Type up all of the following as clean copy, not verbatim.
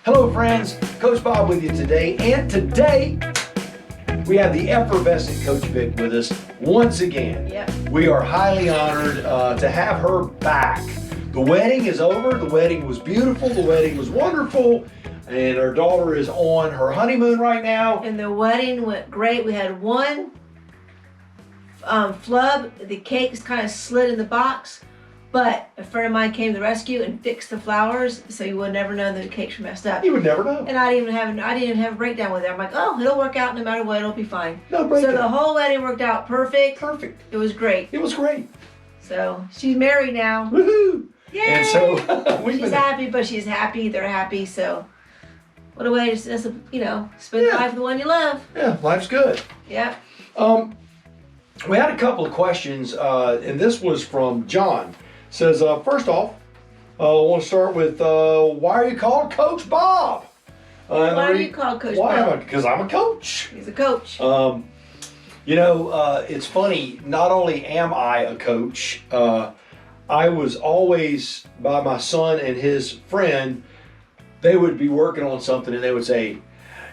Hello friends, Coach Bob with you today, and today we have the effervescent Coach Vic with us once again. Yep. We are highly honored to have her back. The wedding is over, the wedding was beautiful, the wedding was wonderful, and our daughter is on her honeymoon right now. And the wedding went great. We had one flub. The cakes kind of slid in the box, but a friend of mine came to the rescue and fixed the flowers, so you would never know that the cakes were messed up. You would never know. And I didn't even have a breakdown with it. I'm like, oh, it'll work out no matter what. It'll be fine. No breakdown. So the whole wedding worked out perfect. Perfect. It was great. It was great. So she's married now. Woohoo! Yay! And so she's happy, but she's happy. They're happy. So what a way to just, spend life with the one you love. Yeah, life's good. Yeah. We had a couple of questions, and this was from John. Says, first off, I want to start with, why are you called Coach Bob? Why are you called Coach Bob? Because I'm a coach. He's a coach. It's funny, not only am I a coach, I was always, by my son and his friend, they would be working on something and they would say,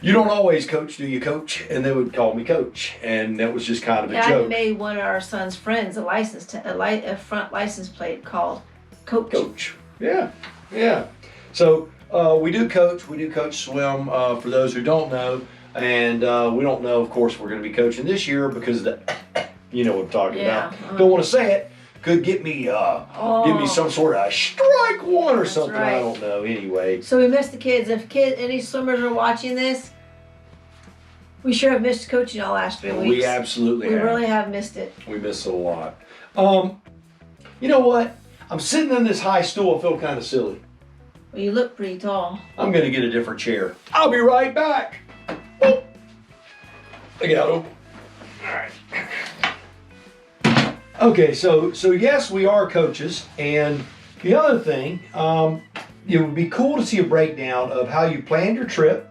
you don't always coach, do you, coach? And they would call me coach, and that was just kind of a joke. I made one of our son's friends a front license plate called Coach. Coach, yeah. So we do coach swim for those who don't know, and we don't know, of course, we're going to be coaching this year because of the, you know what I'm talking about. Don't want to say it. Could get me give me some sort of strike one or something. Right. I don't know. Anyway. So we missed the kids. If any swimmers are watching this, we sure have missed coaching all last 3 weeks. We absolutely have. We really have missed it. We missed it a lot. You know what? I'm sitting in this high stool. I feel kind of silly. Well, you look pretty tall. I'm going to get a different chair. I'll be right back. Boop. Look out. All right. Okay, so yes, we are coaches, and the other thing, it would be cool to see a breakdown of how you planned your trip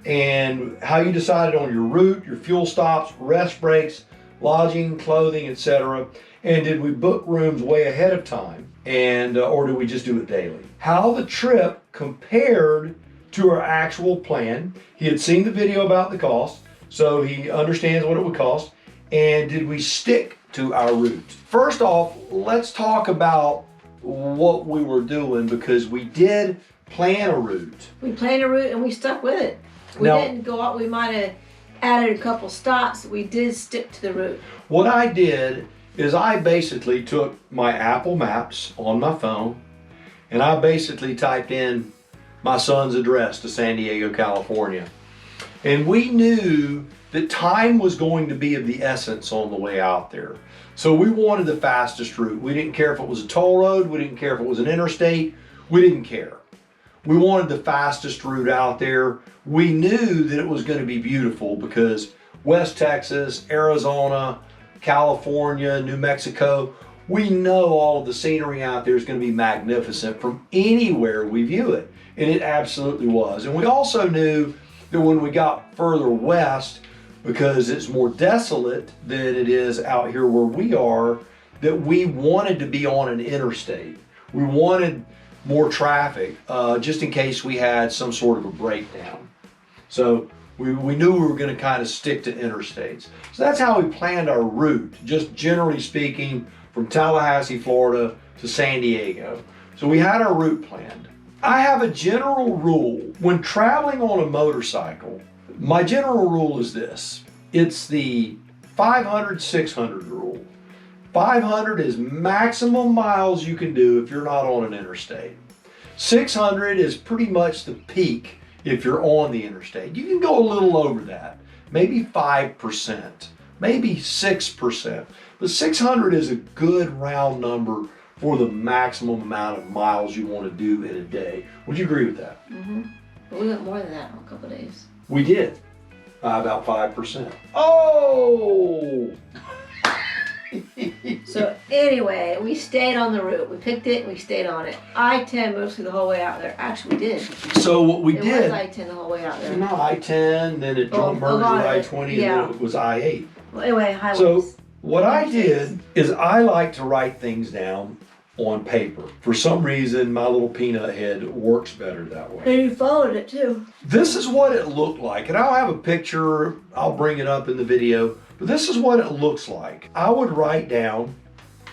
and how you decided on your route, your fuel stops, rest breaks, lodging, clothing, etc. And did we book rooms way ahead of time, and or do we just do it daily? How the trip compared to our actual plan. He had seen the video about the cost, so he understands what it would cost. And did we stick to our route? First off, let's talk about what we were doing, because we did plan a route. We planned a route and we stuck with it. We didn't go out. We might have added a couple stops. We did stick to the route. What I did is I basically took my Apple Maps on my phone and I basically typed in my son's address to San Diego, California. And we knew that time was going to be of the essence on the way out there. So we wanted the fastest route. We didn't care if it was a toll road. We didn't care if it was an interstate. We didn't care. We wanted the fastest route out there. We knew that it was going to be beautiful because West Texas, Arizona, California, New Mexico, we know all of the scenery out there is going to be magnificent from anywhere we view it. And it absolutely was. And we also knew that when we got further west, because it's more desolate than it is out here where we are, that we wanted to be on an interstate. We wanted more traffic, just in case we had some sort of a breakdown. So we knew we were going to kind of stick to interstates. So that's how we planned our route, just generally speaking, from Tallahassee, Florida to San Diego. So we had our route planned. I have a general rule when traveling on a motorcycle. My general rule is this. It's the 500-600 rule. 500 is maximum miles you can do if you're not on an interstate. 600 is pretty much the peak if you're on the interstate. You can go a little over that, maybe 5%, maybe 6%. But 600 is a good round number for the maximum amount of miles you want to do in a day. Would you agree with that? Mm-hmm. But we went more than that in a couple of days. We did. About 5%. Oh! So anyway, we stayed on the route. We picked it and we stayed on it. I-10 mostly the whole way out there. Actually, we did. So what we did. It was I-10 the whole way out there. No, I-10, then it merged with I-20, and then it was I-8. Well, anyway, highways. So what I did is I like to write things down on paper. For some reason, my little peanut head works better that way. And you followed it too. This is what it looked like, and I'll have a picture, I'll bring it up in the video, but this is what it looks like. I would write down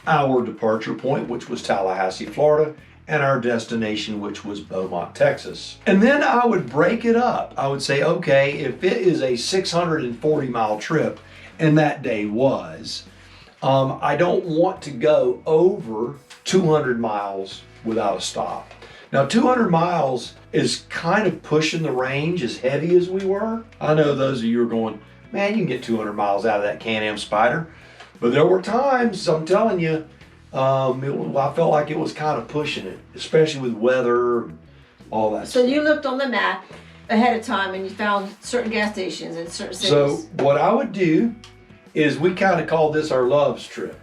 our departure point, which was Tallahassee, Florida, and our destination, which was Beaumont, Texas. And then I would break it up. I would say, okay, if it is a 640-mile trip, and that day was, I don't want to go over 200 miles without a stop. Now 200 miles is kind of pushing the range as heavy as we were. I know those of you are going, man, you can get 200 miles out of that CanAm Spyder. But there were times, I'm telling you, I felt like it was kind of pushing it, especially with weather, all that So stuff. you looked on the map ahead of time and you found certain gas stations in certain cities. So what I would do is we kind of called this our Loves trip.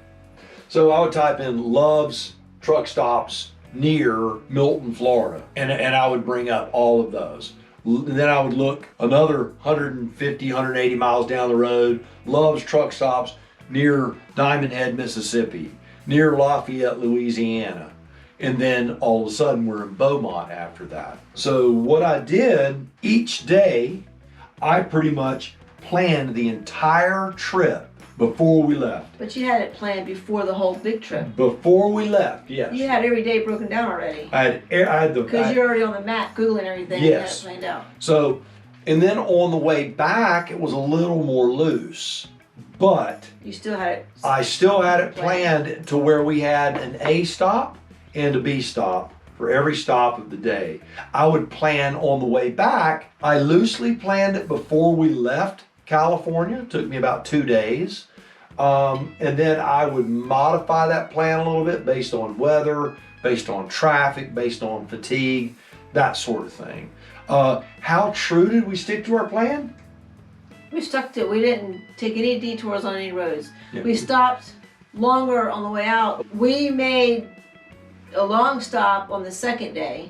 So I would type in Loves truck stops near Milton, Florida, and I would bring up all of those. And then I would look another 150, 180 miles down the road, Loves truck stops near Diamond Head, Mississippi, near Lafayette, Louisiana. And then all of a sudden we're in Beaumont after that. So what I did each day, I pretty much planned the entire trip before we left. But you had it planned before the whole big trip. Before we left, yes. You had every day broken down already. I had the... Because you're already on the map, Googling everything. Yes. And you had it planned out. So, and then on the way back, it was a little more loose. But You still had it. I still had it planned to where we had an A stop and a B stop for every stop of the day. I would plan on the way back. I loosely planned it before we left California. It took me about 2 days. And then I would modify that plan a little bit based on weather, based on traffic, based on fatigue, that sort of thing. How true did we stick to our plan? We stuck to it. We didn't take any detours on any roads. Yeah. We stopped longer on the way out. We made a long stop on the second day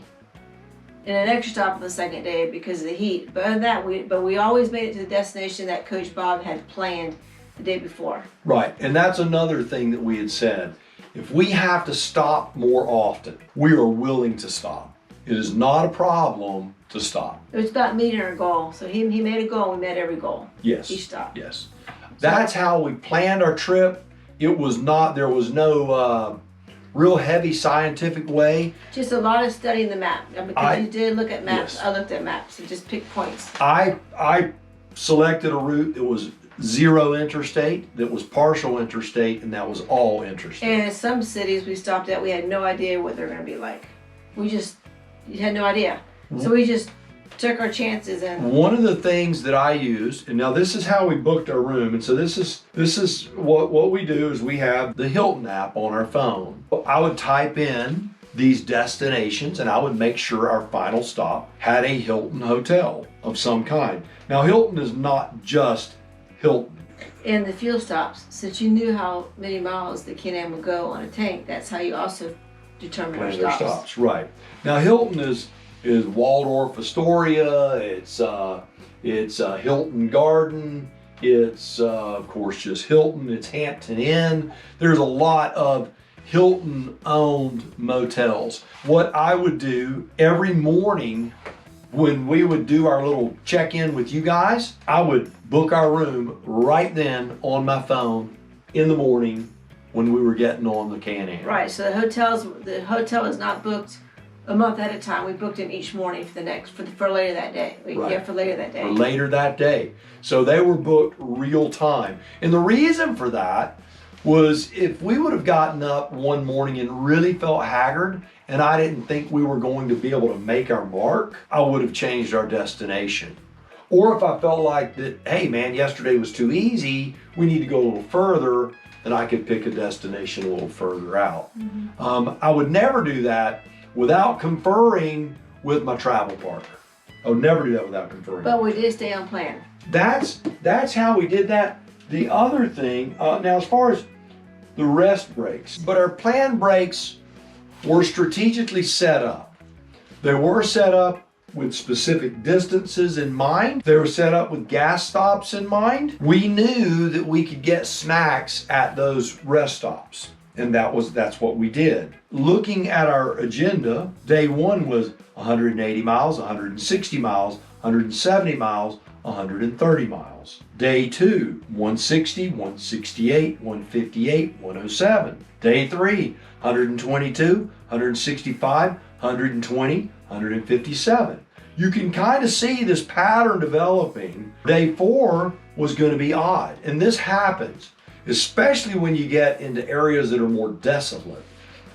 and an extra stop on the second day because of the heat. But other than that, we always made it to the destination that Coach Bob had planned the day before. Right, and that's another thing that we had said. If we have to stop more often, we are willing to stop. It is not a problem to stop. It was about meeting our goal. So he made a goal, we met every goal. Yes. Each stop. Yes. That's how we planned our trip. It was not, there was no real heavy scientific way. Just a lot of studying the map. Because you did look at maps. Yes. I looked at maps and just picked points. I selected a route that was zero interstate, that was partial interstate, and that was all interstate. And in some cities we stopped at, we had no idea what they're going to be like. You had no idea. So we just took our chances. And one of the things that I used, and now this is how we booked our room, and so this is what we do is we have the Hilton app on our phone. I would type in these destinations and I would make sure our final stop had a Hilton hotel of some kind. Now Hilton is not just Hilton. And the fuel stops, since you knew how many miles the CanAm would go on a tank, that's how you also determine our Their stops. stops, right. Now Hilton is Waldorf Astoria, it's Hilton Garden, it's of course just Hilton, it's Hampton Inn. There's a lot of Hilton owned motels. What I would do every morning when we would do our little check-in with you guys, I would book our room right then on my phone in the morning when we were getting on the CanAm. Right, so the hotel is not booked a month at a time. We booked them each morning for later that day. For later that day. For later that day. So they were booked real time. And the reason for that was if we would have gotten up one morning and really felt haggard and I didn't think we were going to be able to make our mark, I would have changed our destination. Or if I felt like that, hey man, yesterday was too easy, we need to go a little further, then I could pick a destination a little further out. Mm-hmm. I would never do that without conferring with my travel partner. I would never do that without conferring. But we did stay on plan. That's how we did that. The other thing, now as far as the rest breaks, but our planned breaks were strategically set up. They were set up with specific distances in mind. They were set up with gas stops in mind. We knew that we could get snacks at those rest stops. And that's what we did. Looking at our agenda, day one was 180 miles, 160 miles, 170 miles, 130 miles. Day two, 160, 168, 158, 107. Day three, 122, 165, 120, 157. You can kind of see this pattern developing. Day four was going to be odd. And this happens, especially when you get into areas that are more desolate.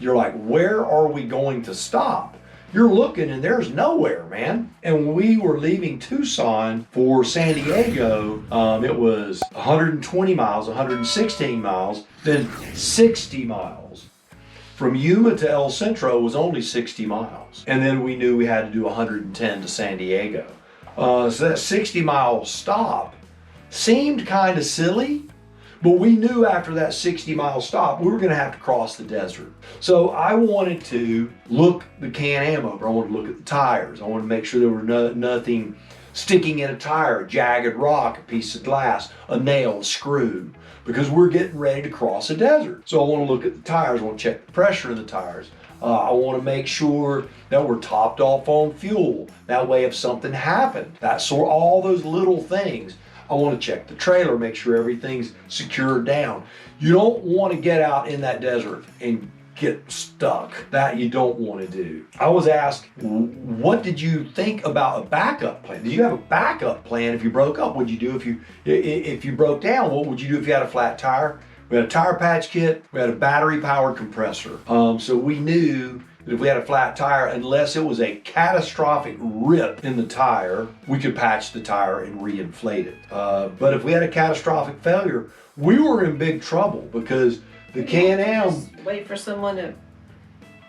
You're like, where are we going to stop? You're looking and there's nowhere, man. And when we were leaving Tucson for San Diego, it was 120 miles, 116 miles, then 60 miles. From Yuma to El Centro was only 60 miles. And then we knew we had to do 110 to San Diego. So that 60-mile stop seemed kind of silly, but we knew after that 60-mile stop, we were gonna have to cross the desert. So I wanted to look the CanAm over. I wanted to look at the tires. I wanted to make sure there was nothing sticking in a tire, a jagged rock, a piece of glass, a nail, a screw, because we're getting ready to cross a desert. So I want to look at the tires. I want to check the pressure in the tires. I want to make sure that we're topped off on fuel. That way if something happened, all those little things. I want to check the trailer, make sure everything's secured down. You don't want to get out in that desert and get stuck. That you don't want to do. I was asked, what did you think about a backup plan? Did you have a backup plan if you broke up? What'd you do if you broke down? What would you do if you had a flat tire? We had a tire patch kit. We had a battery powered compressor. So we knew that if we had a flat tire, unless it was a catastrophic rip in the tire, we could patch the tire and re-inflate it. But if we had a catastrophic failure, we were in big trouble because the CanAm... Wait for someone to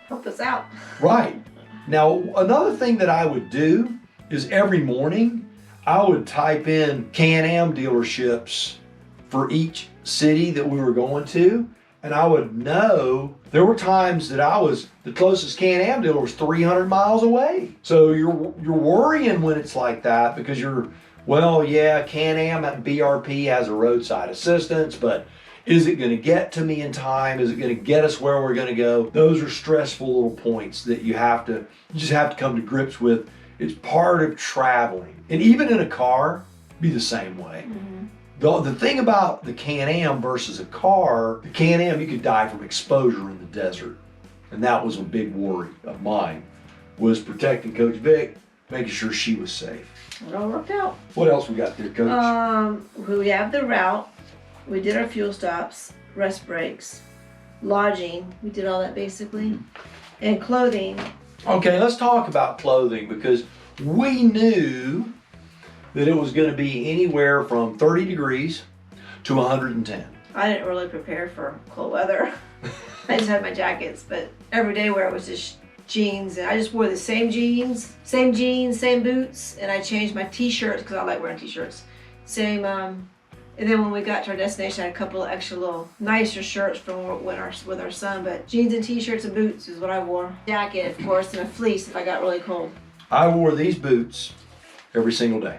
help us out. Right. Now, another thing that I would do is every morning, I would type in CanAm dealerships for each city that we were going to, and I would know there were times that the closest CanAm dealer was 300 miles away. So you're worrying when it's like that because CanAm at BRP has a roadside assistance, but is it going to get to me in time? Is it going to get us where we're going to go? Those are stressful little points that you just have to come to grips with. It's part of traveling. And even in a car, be the same way. Mm-hmm. The thing about the CanAm versus a car, the CanAm, you could die from exposure in the desert. And that was a big worry of mine, was protecting Coach Vic, making sure she was safe. It all worked out. What else we got there, Coach? We have the route. We did our fuel stops, rest breaks, lodging. We did all that basically. And clothing. Okay, let's talk about clothing because we knew that it was going to be anywhere from 30 degrees to 110. I didn't really prepare for cold weather. I just had my jackets, but every day wear was just jeans, and I just wore the same jeans, same boots, and I changed my t-shirts because I like wearing t-shirts. Same, and then when we got to our destination, I had a couple of extra little nicer shirts from with our son, but jeans and t-shirts and boots is what I wore. Jacket, of course, and a fleece if I got really cold. I wore these boots every single day.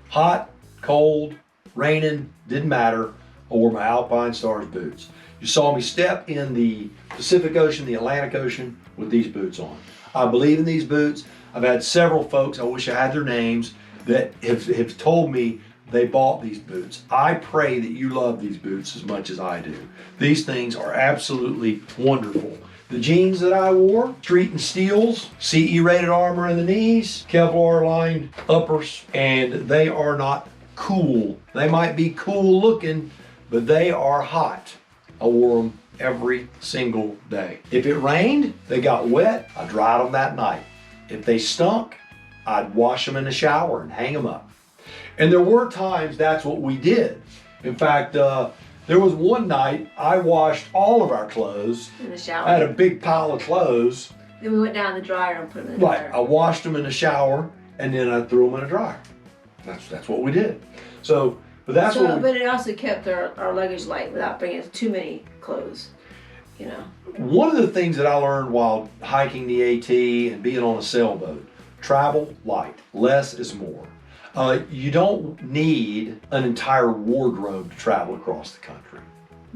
Hot, cold, raining, didn't matter. I wore my Alpinestars boots. You saw me step in the Pacific Ocean, the Atlantic Ocean with these boots on. I believe in these boots. I've had several folks, I wish I had their names, that have told me they bought these boots. I pray that you love these boots as much as I do. These things are absolutely wonderful. The jeans that I wore, Street and Steels, CE rated armor in the knees, Kevlar lined uppers, and they are not cool. They might be cool looking, but they are hot. I wore them every single day. If it rained, they got wet, I dried them that night. If they stunk, I'd wash them in the shower and hang them up. And there were times that's what we did. In fact, there was one night I washed all of our clothes. In the shower. I had a big pile of clothes. Then we went down in the dryer and put them in the dryer. Right, I washed them in the shower and then I threw them in a dryer. That's what we did. But it also kept our luggage light without bringing too many clothes, you know. One of the things that I learned while hiking the AT and being on a sailboat, travel light, less is more. You don't need an entire wardrobe to travel across the country.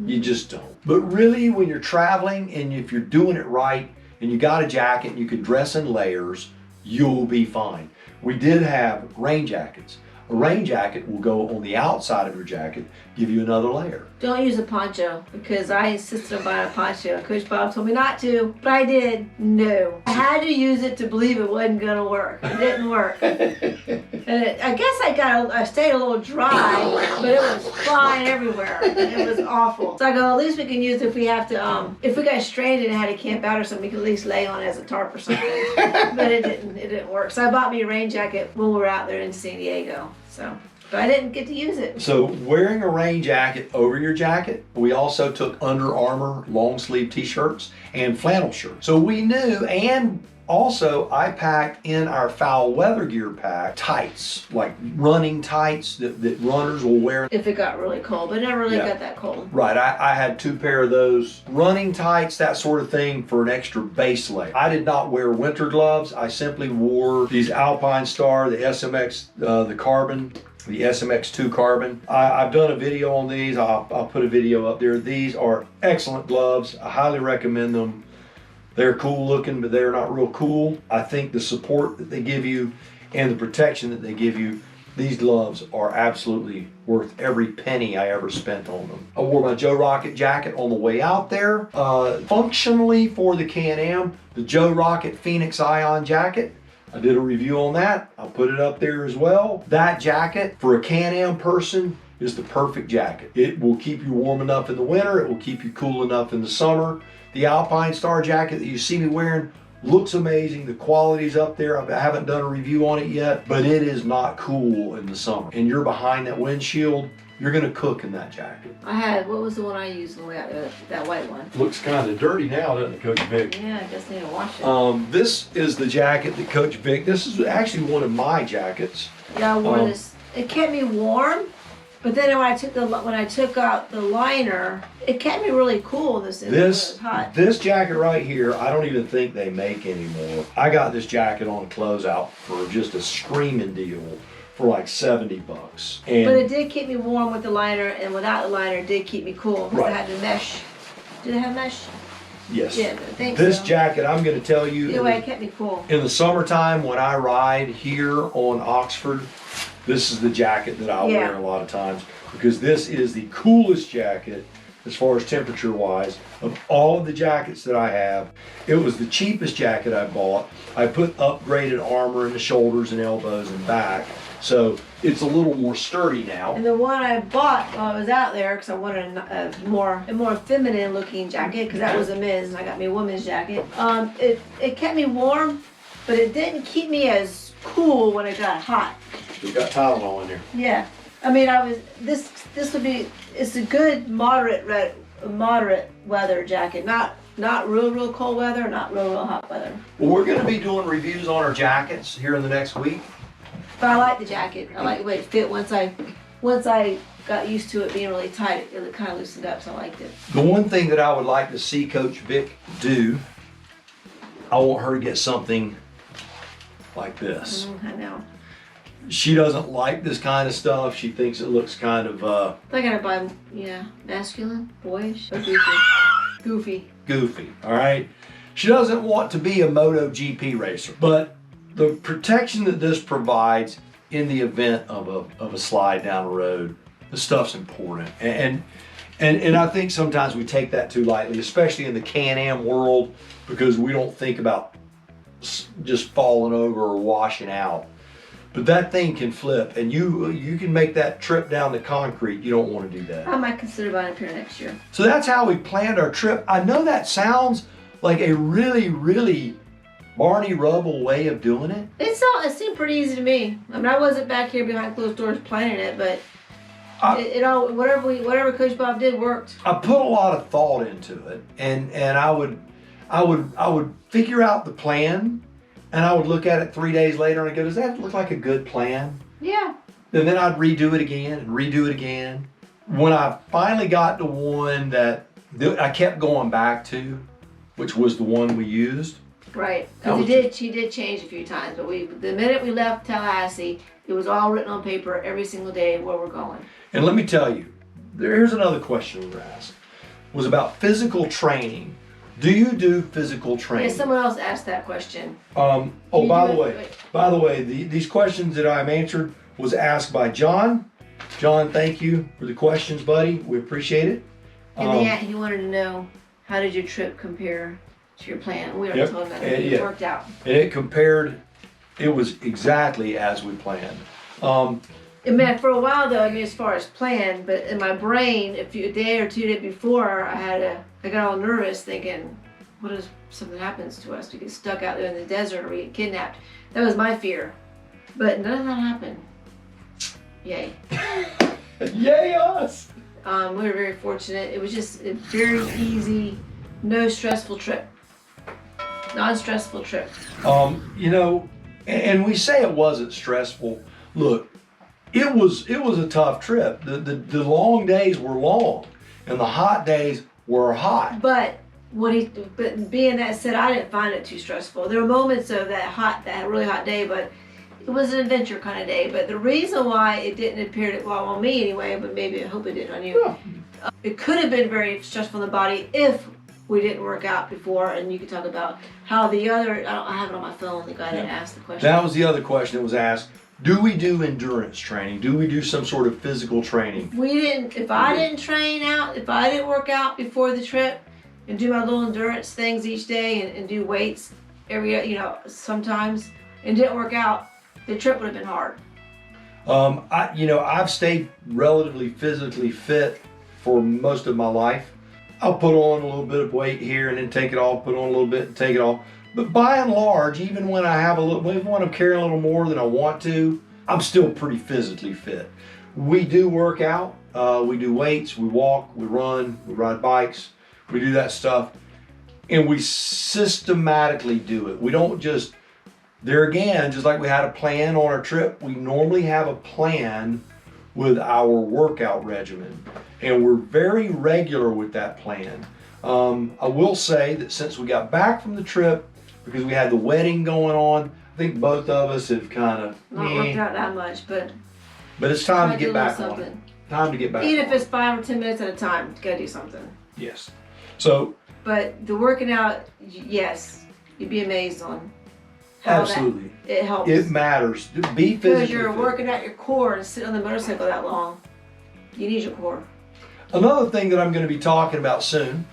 You just don't. But really, when you're traveling and if you're doing it right and you got a jacket and you can dress in layers, you'll be fine. We did have rain jackets. A rain jacket will go on the outside of your jacket, give you another layer. Don't use a poncho, because I insisted on buying a poncho. Coach Bob told me not to, but I did. No. I had to use it to believe it wasn't gonna work. It didn't work. And I guess I stayed a little dry, but it was flying everywhere. And it was awful. So I go, at least we can use it if we have to, if we got stranded and had to camp out or something, we can at least lay on it as a tarp or something. But it didn't work. So I bought me a rain jacket when we were out there in San Diego. But I didn't get to use it. So wearing a rain jacket over your jacket, we also took Under Armour long sleeve t-shirts and flannel shirts. So we knew, and also I packed in our foul weather gear pack tights, like running tights that runners will wear. If it got really cold, but it never really got that cold. Right, I had 2 pair of those. Running tights, that sort of thing, for an extra base layer. I did not wear winter gloves. I simply wore these Alpinestars, the SMX, the carbon, the SMX2 carbon. I've done a video on these. I'll put a video up there. These are excellent gloves. I highly recommend them. They're cool looking, but they're not real cool. I think the support that they give you and the protection that they give you, these gloves are absolutely worth every penny I ever spent on them. I wore my Joe Rocket jacket on the way out there. Functionally for the CanAm, the Joe Rocket Phoenix Ion jacket. I did a review on that. I'll put it up there as well. That jacket for a CanAm person is the perfect jacket. It will keep you warm enough in the winter. It will keep you cool enough in the summer. The Alpinestars jacket that you see me wearing looks amazing. The quality's up there. I haven't done a review on it yet, but it is not cool in the summer. And you're behind that windshield, you're gonna cook in that jacket. What was the one I used on the way out there? That white one. Looks kind of dirty now, doesn't it, Coach Vic? Yeah, I just need to wash it. This is the jacket that Coach Vic, this is actually one of my jackets. Yeah, I wore this. It kept me warm, but then when I took out the liner, it kept me really cool. This hot. This jacket right here, I don't even think they make anymore. I got this jacket on closeout for just a screaming deal for like 70 bucks. And but it did keep me warm with the liner, and without the liner, it did keep me cool. Right. It had the mesh. Did it have mesh? Yes. Yeah, I think this so. jacket, I'm going to tell you. Anyway, it kept me cool. In the summertime, when I ride here on Oxford, this is the jacket that I'll wear a lot of times, because this is the coolest jacket as far as temperature wise of all of the jackets that I have. It was the cheapest jacket I bought. I put upgraded armor in the shoulders and elbows and back, so it's a little more sturdy now. And the one I bought while I was out there, because I wanted a more feminine looking jacket, because that was a men's and I got me a woman's jacket. It kept me warm, but it didn't keep me as cool when it got hot. We've got Tylenol in there. Yeah, I mean, this would be, it's a good moderate weather jacket, not real cold weather, not real hot weather. Well, we're going to be doing reviews on our jackets here in the next week. But I like the jacket. I like the way it fit. Once I got used to it being really tight, it kind of loosened up, so I liked it. The one thing that I would like to see Coach Vic do, I want her to get something like this. I know. She doesn't like this kind of stuff. She thinks it looks kind of I gotta buy, masculine, boyish, or goofy. Goofy, all right? She doesn't want to be a MotoGP racer, but the protection that this provides in the event of a slide down the road, the stuff's important. And I think sometimes we take that too lightly, especially in the CanAm world, because we don't think about just falling over or washing out. But that thing can flip, and you can make that trip down the concrete. You don't want to do that. I might consider buying a pair next year. So that's how we planned our trip. I know that sounds like a really, really Barney Rubble way of doing it. It seemed pretty easy to me. I mean, I wasn't back here behind closed doors planning it, but it all, whatever Coach Bob did worked. I put a lot of thought into it, and I would figure out the plan, and I would look at it 3 days later and I go, does that look like a good plan? Yeah. And then I'd redo it again and redo it again. When I finally got to one that I kept going back to, which was the one we used. Right, because she did change a few times, but the minute we left Tallahassee, it was all written on paper every single day where we're going. And let me tell you, here's another question we were asked. was about physical training. Do you do physical training? Yeah, someone else asked that question. Oh, by the way, these questions that I've answered was asked by John. John, thank you for the questions, buddy. We appreciate it. And he wanted to know, how did your trip compare to your plan? We already told him that it worked out. And it compared, it was exactly as we planned. For a while though, as far as planned, but in my brain, a day or 2 days before, I got all nervous thinking, what if something happens to us? We get stuck out there in the desert or we get kidnapped. That was my fear. But none of that happened. Yay. Yay us! We were very fortunate. It was just a very easy, no stressful trip. Non-stressful trip. And we say it wasn't stressful. Look, it was a tough trip. The long days were long, and the hot days were hot. But being that said, I didn't find it too stressful. There were moments of that really hot day, but it was an adventure kind of day. But the reason why it didn't appear to, well, on me anyway, but maybe I hope it did on you. Yeah. It could have been very stressful on the body if we didn't work out before, and you could talk about how I have it on my phone, the guy that asked the question. That was the other question that was asked. Do we do endurance training? Do we do some sort of physical training? If I didn't work out before the trip and do my little endurance things each day and do weights sometimes and didn't work out, the trip would have been hard. I've stayed relatively physically fit for most of my life. I'll put on a little bit of weight here and then take it off, put on a little bit and take it off. But by and large, even when I'm carrying a little more than I want to, I'm still pretty physically fit. We do work out, we do weights, we walk, we run, we ride bikes, we do that stuff. And we systematically do it. We don't just, just like we had a plan on our trip, we normally have a plan with our workout regimen. And we're very regular with that plan. I will say that since we got back from the trip, because we had the wedding going on, I think both of us have kind of not worked out that much, but it's time to get back on it. Time to get back. Even if it's 5 or 10 minutes at a time, you gotta do something. Yes. So. But the working out, yes, you'd be amazed on how absolutely it helps. It matters. Be physically because you're working out your core and sitting on the motorcycle that long. You need your core. Another thing that I'm going to be talking about soon.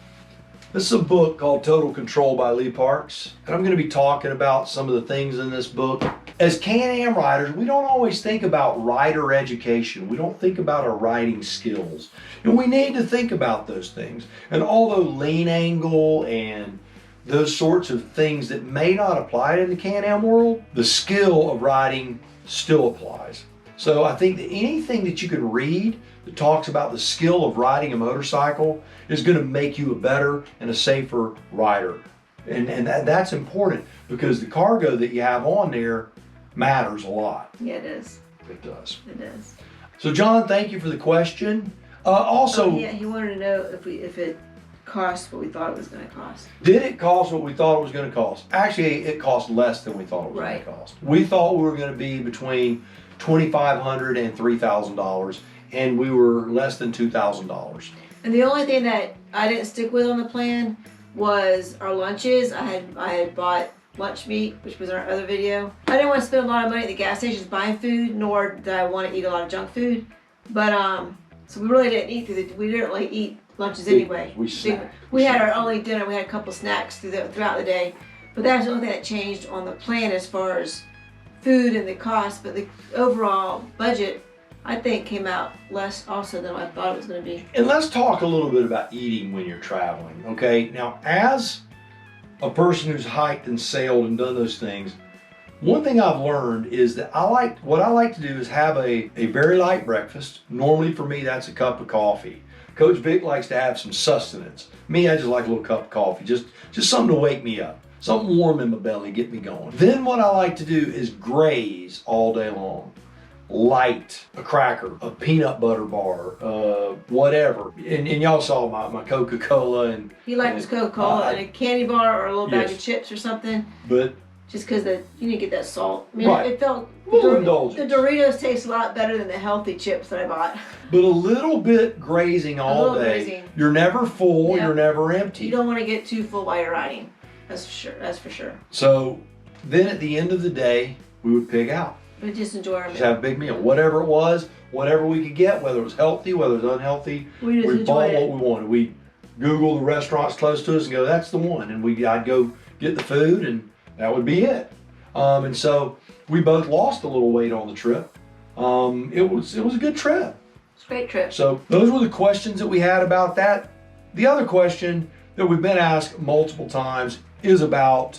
This is a book called Total Control by Lee Parks, and I'm going to be talking about some of the things in this book. As Can-Am riders, we don't always think about rider education. We don't think about our riding skills. And we need to think about those things. And although lean angle and those sorts of things that may not apply in the Can-Am world, the skill of riding still applies. So I think that anything that you can read that talks about the skill of riding a motorcycle is going to make you a better and a safer rider. And that's important because the cargo that you have on there matters a lot. Yeah, it is. It does. It does. So John, thank you for the question. He wanted to know if it cost what we thought it was going to cost. Did it cost what we thought it was going to cost? Actually, it cost less than we thought it was going to cost. We thought we were going to be between $2,500 and $3,000, and we were less than $2,000. And the only thing that I didn't stick with on the plan was our lunches. I had bought lunch meat, which was in our other video. I didn't want to spend a lot of money at the gas stations buying food, nor did I want to eat a lot of junk food. But so we really didn't eat we didn't really eat lunches anyway. We had our only dinner. We had a couple snacks throughout the day, but that's the only thing that changed on the plan as far as food and the cost. But the overall budget, I think, came out less also than I thought it was going to be. And let's talk a little bit about eating when you're traveling, okay? Now, as a person who's hiked and sailed and done those things, one thing I've learned is that what I like to do is have a very light breakfast. Normally for me, that's a cup of coffee. Coach Vic likes to have some sustenance. Me, I just like a little cup of coffee, just something to wake me up. Something warm in my belly, get me going. Then what I like to do is graze all day long. Light, a cracker, a peanut butter bar, whatever. And y'all saw my Coca-Cola. He liked his Coca-Cola and a candy bar or a little bag of chips or something. But just because you didn't get that salt. I mean, Right. it felt, A little the indulgence. Doritos taste a lot better than the healthy chips that I bought. But a little bit grazing all little day. grazing. You're never full, Yeah. you're never empty. You don't want to get too full while you're riding. That's for sure. That's for sure. So then at the end of the day, we would pig out. But just enjoy our Just meal. have a big meal. Whatever it was, whatever we could get, whether it was healthy, whether it was unhealthy, We just bought enjoyed what it. we wanted. We Google the restaurants close to us and go, that's the one. And I'd go get the food and that would be it. And so we both lost a little weight on the trip. It was a good trip. It's a great trip. So those were the questions that we had about that. The other question that we've been asked multiple times is about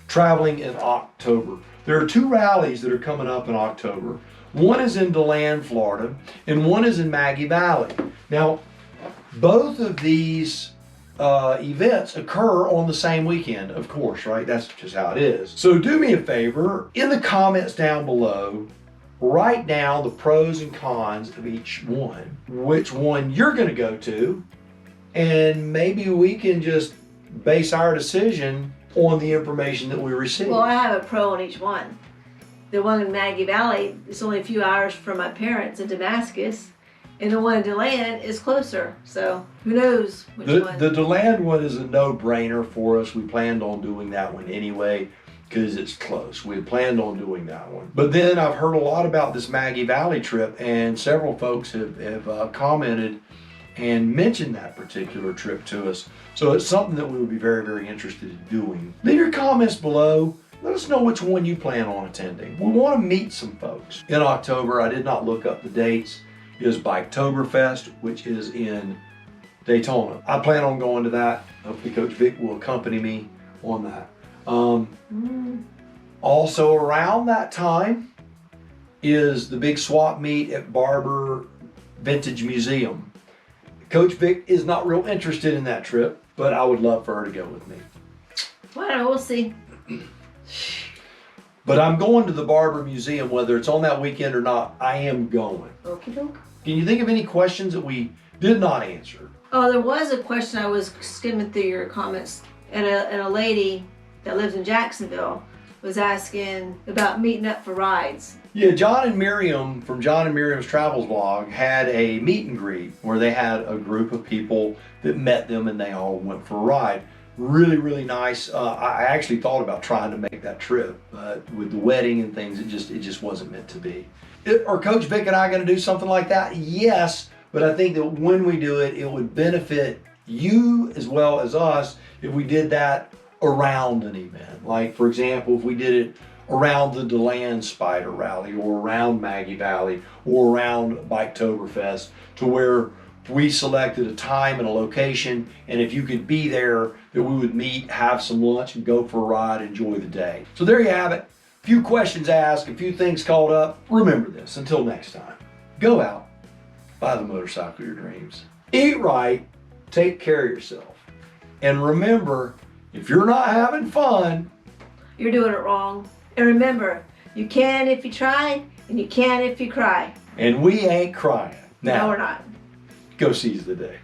traveling in October. There are 2 rallies that are coming up in October. One is in DeLand, Florida, and one is in Maggie Valley. Now, both of these events occur on the same weekend, of course, right? That's just how it is. So do me a favor, in the comments down below, write down the pros and cons of each one, which one you're going to go to, and maybe we can just base our decision on the information that we receive. Well, I have a pro on each one. The one in Maggie Valley is only a few hours from my parents in Damascus, and the one in DeLand is closer. So who knows which one? The DeLand one is a no-brainer for us. We planned on doing that one anyway because it's close. We had planned on doing that one. But then I've heard a lot about this Maggie Valley trip, and several folks have commented and mentioned that particular trip to us. So it's something that we would be very, very interested in doing. Leave your comments below. Let us know which one you plan on attending. We want to meet some folks. In October, I did not look up the dates, is Biketoberfest, which is in Daytona. I plan on going to that. Hopefully Coach Vic will accompany me on that. Also around that time is the big swap meet at Barber Vintage Museum. Coach Vic is not real interested in that trip, but I would love for her to go with me. Well, we'll see. But I'm going to the Barber Museum, whether it's on that weekend or not, I am going. Okie doke. Can you think of any questions that we did not answer? Oh, there was a question. I was skimming through your comments, and a lady that lives in Jacksonville was asking about meeting up for rides. Yeah, John and Miriam from John and Miriam's Travels vlog had a meet and greet where they had a group of people that met them and they all went for a ride. Really, really nice. I actually thought about trying to make that trip, but with the wedding and things, it just wasn't meant to be. Are Coach Vic and I going to do something like that? Yes, but I think that when we do it, it would benefit you as well as us if we did that around an event. Like, for example, if we did it around the DeLand Spyder Rally or around Maggie Valley or around Biketoberfest, to where we selected a time and a location, and if you could be there, that we would meet, have some lunch, and go for a ride, enjoy the day. So there you have it. A few questions asked, a few things called up. Remember this, until next time, go out, buy the motorcycle of your dreams. Eat right, take care of yourself. And remember, if you're not having fun, You're doing it wrong. And remember, you can if you try, and you can if you cry. and we ain't crying. No, Now, we're not. go seize the day.